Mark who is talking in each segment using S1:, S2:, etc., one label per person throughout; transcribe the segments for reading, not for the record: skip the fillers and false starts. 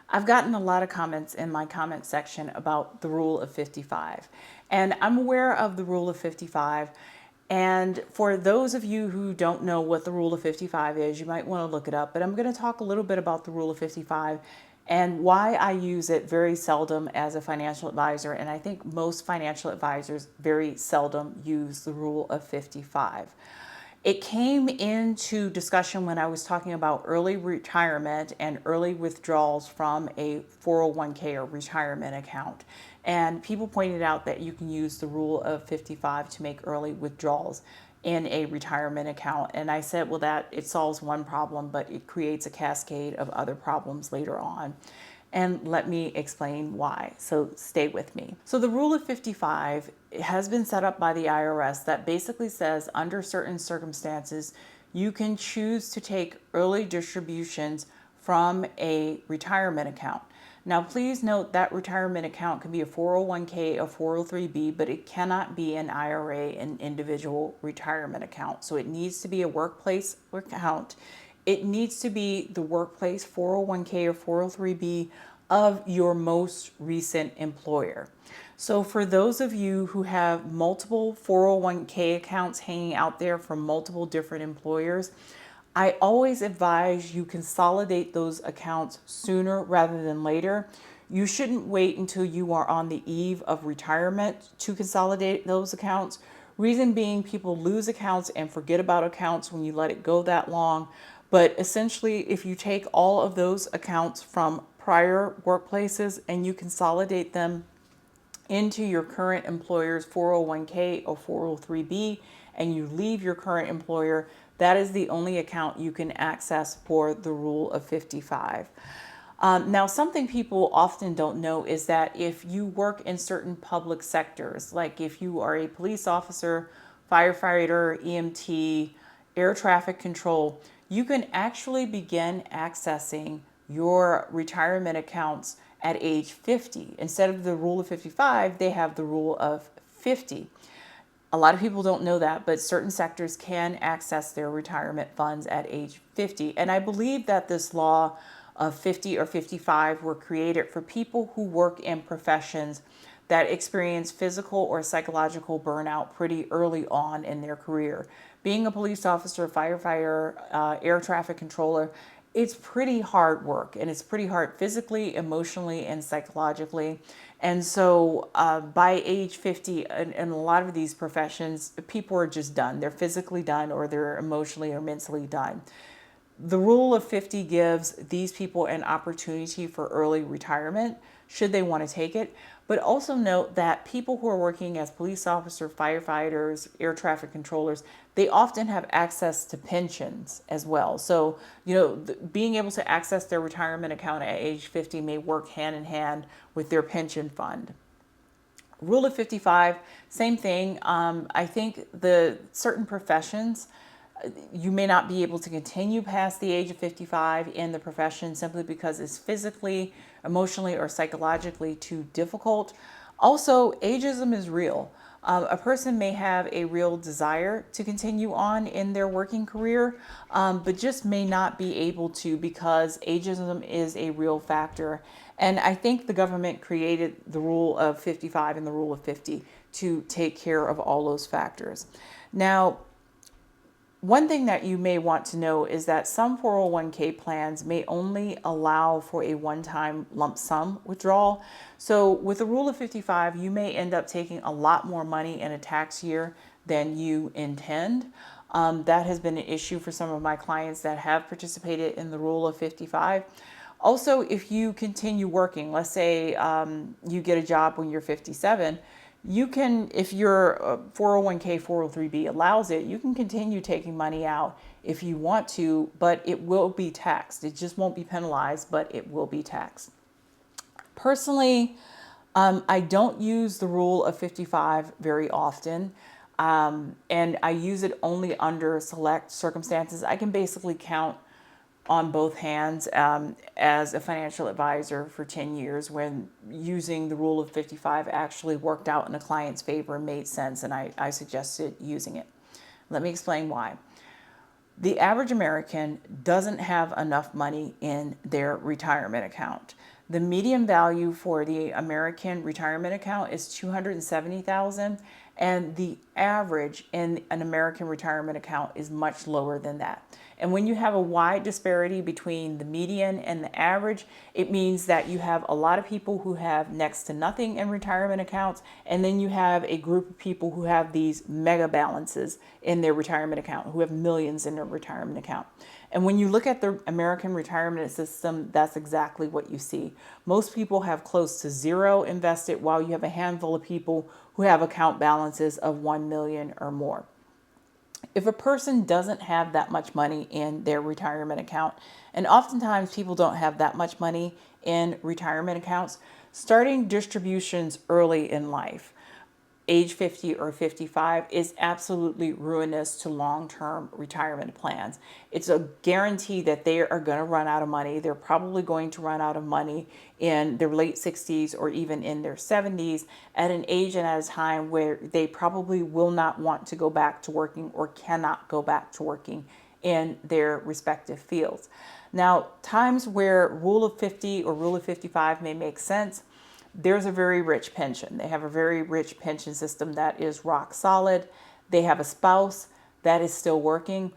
S1: I've gotten a lot of comments in my comment section about the rule of 55, and I'm aware of the rule of 55. And for those of you who don't know what the rule of 55 is, you might want to look it up, but I'm going to talk a little bit about the rule of 55 and why I use it very seldom as a financial advisor. And I think most financial advisors very seldom use the rule of 55. It came into discussion when I was talking about early retirement and early withdrawals from a 401k or retirement account. And people pointed out that you can use the rule of 55 to make early withdrawals in a retirement account. And I said, well, that it solves one problem, but it creates a cascade of other problems later on. And let me explain why. So stay with me. So the rule of 55 has been set up by the IRS that basically says under certain circumstances, you can choose to take early distributions from a retirement account. Now, please note that retirement account can be a 401k, a 403b, but it cannot be an IRA, an individual retirement account. So it needs to be a workplace account. It needs to be the workplace 401k or 403b of your most recent employer. So for those of you who have multiple 401k accounts hanging out there from multiple different employers, I always advise you consolidate those accounts sooner rather than later. You shouldn't wait until you are on the eve of retirement to consolidate those accounts. Reason being, people lose accounts and forget about accounts when you let it go that long. But essentially, if you take all of those accounts from prior workplaces and you consolidate them into your current employer's 401k or 403b and you leave your current employer, that is the only account you can access for the rule of 55. Now, something people often don't know is that if you work in certain public sectors, like if you are a police officer, firefighter, EMT, air traffic control, you can actually begin accessing your retirement accounts at age 50. Instead of the rule of 55, they have the rule of 50. A lot of people don't know that, but certain sectors can access their retirement funds at age 50. And I believe that this law of 50 or 55 were created for people who work in professions that experience physical or psychological burnout pretty early on in their career. Being a police officer, firefighter, air traffic controller, it's pretty hard work, and it's pretty hard physically, emotionally, and psychologically. And so by age 50, in a lot of these professions, people are just done. They're physically done, or they're emotionally or mentally done. The rule of 50 gives these people an opportunity for early retirement should they want to take it. But also note that people who are working as police officers, firefighters, air traffic controllers, they often have access to pensions as well. So, being able to access their retirement account at age 50 may work hand in hand with their pension fund. Rule of 55, same thing. I think the certain professions, you may not be able to continue past the age of 55 in the profession simply because it's physically, emotionally, or psychologically too difficult. Also, ageism is real. A person may have a real desire to continue on in their working career, but just may not be able to because ageism is a real factor. And I think the government created the rule of 55 and the rule of 50 to take care of all those factors. Now, one thing that you may want to know is that some 401k plans may only allow for a one-time lump sum withdrawal. So with the rule of 55, you may end up taking a lot more money in a tax year than you intend. That has been an issue for some of my clients that have participated in the rule of 55. Also, if you continue working, let's say you get a job when you're 57, you can, if your 401k, 403b allows it, you can continue taking money out if you want to, but it will be taxed. It just won't be penalized, but it will be taxed. Personally, I don't use the rule of 55 very often, and I use it only under select circumstances. I can basically count on both hands as a financial advisor for 10 years when using the rule of 55 actually worked out in a client's favor and made sense, and I suggested using it. Let me explain why. The average American doesn't have enough money in their retirement account. The median value for the American retirement account is $270,000, and the average in an American retirement account is much lower than that. And when you have a wide disparity between the median and the average, it means that you have a lot of people who have next to nothing in retirement accounts, and then you have a group of people who have these mega balances in their retirement account, who have millions in their retirement account. And when you look at the American retirement system, that's exactly what you see. Most people have close to zero invested, while you have a handful of people who have account balances of 1 million or more. If a person doesn't have that much money in their retirement account, and oftentimes people don't have that much money in retirement accounts, starting distributions early in life, age 50 or 55, is absolutely ruinous to long-term retirement plans. It's a guarantee that they are going to run out of money. They're probably going to run out of money in their late 60s or even in their 70s, at an age and at a time where they probably will not want to go back to working or cannot go back to working in their respective fields. Now, times where rule of 50 or rule of 55 may make sense. There's a very rich pension. They have a very rich pension system that is rock solid. They have a spouse that is still working.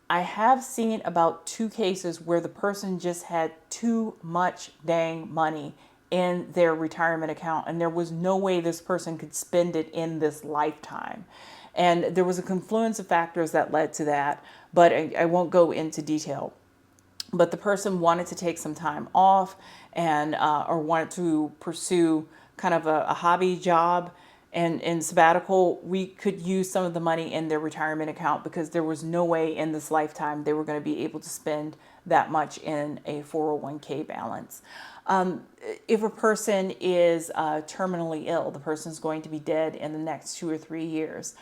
S1: I have seen about 2 cases where the person just had too much dang money in their retirement account, and there was no way this person could spend it in this lifetime. And there was a confluence of factors that led to that, but I won't go into detail. But the person wanted to take some time off, and or wanted to pursue kind of a hobby job and in sabbatical. We could use some of the money in their retirement account, because there was no way in this lifetime they were going to be able to spend that much in a 401k balance. If a person is terminally ill, the person is going to be dead in the next 2 or 3 years.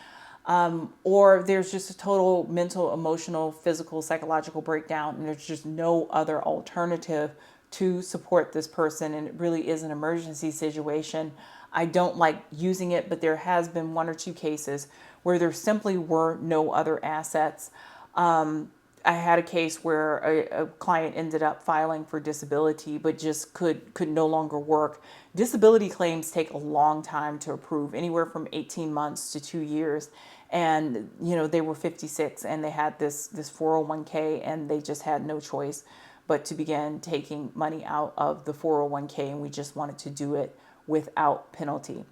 S1: Or there's just a total mental, emotional, physical, psychological breakdown, and there's just no other alternative to support this person, and it really is an emergency situation. I don't like using it, but there has been 1 or 2 cases where there simply were no other assets. I had a case where a client ended up filing for disability, but just could no longer work. Disability claims take a long time to approve, anywhere from 18 months to 2 years. And, they were 56 and they had this 401k, and they just had no choice but to begin taking money out of the 401k, and we just wanted to do it without penalty.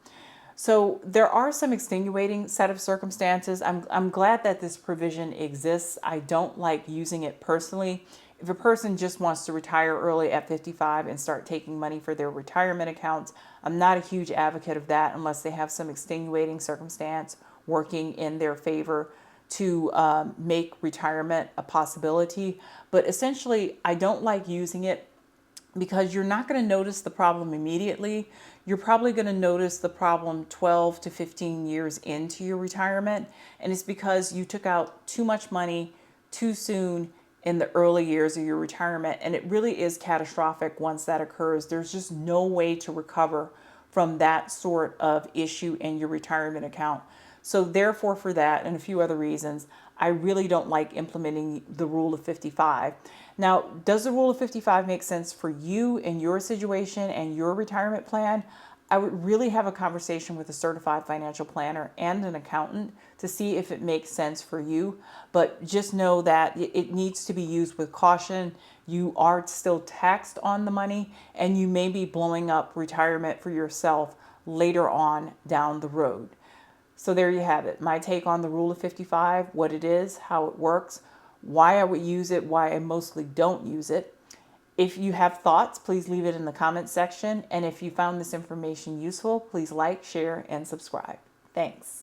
S1: So there are some extenuating set of circumstances. I'm glad that this provision exists. I don't like using it personally. If a person just wants to retire early at 55 and start taking money for their retirement accounts, I'm not a huge advocate of that unless they have some extenuating circumstance working in their favor to make retirement a possibility. But essentially, I don't like using it because you're not going to notice the problem immediately. You're probably going to notice the problem 12 to 15 years into your retirement. And it's because you took out too much money too soon in the early years of your retirement. And it really is catastrophic once that occurs. There's just no way to recover from that sort of issue in your retirement account. So therefore, for that and a few other reasons, I really don't like implementing the rule of 55. Now, does the rule of 55 make sense for you in your situation and your retirement plan? I would really have a conversation with a certified financial planner and an accountant to see if it makes sense for you. But just know that it needs to be used with caution. You are still taxed on the money, and you may be blowing up retirement for yourself later on down the road. So there you have it. My take on the rule of 55, what it is, how it works, why I would use it, why I mostly don't use it. If you have thoughts, please leave it in the comments section. And if you found this information useful, please like, share, and subscribe. Thanks.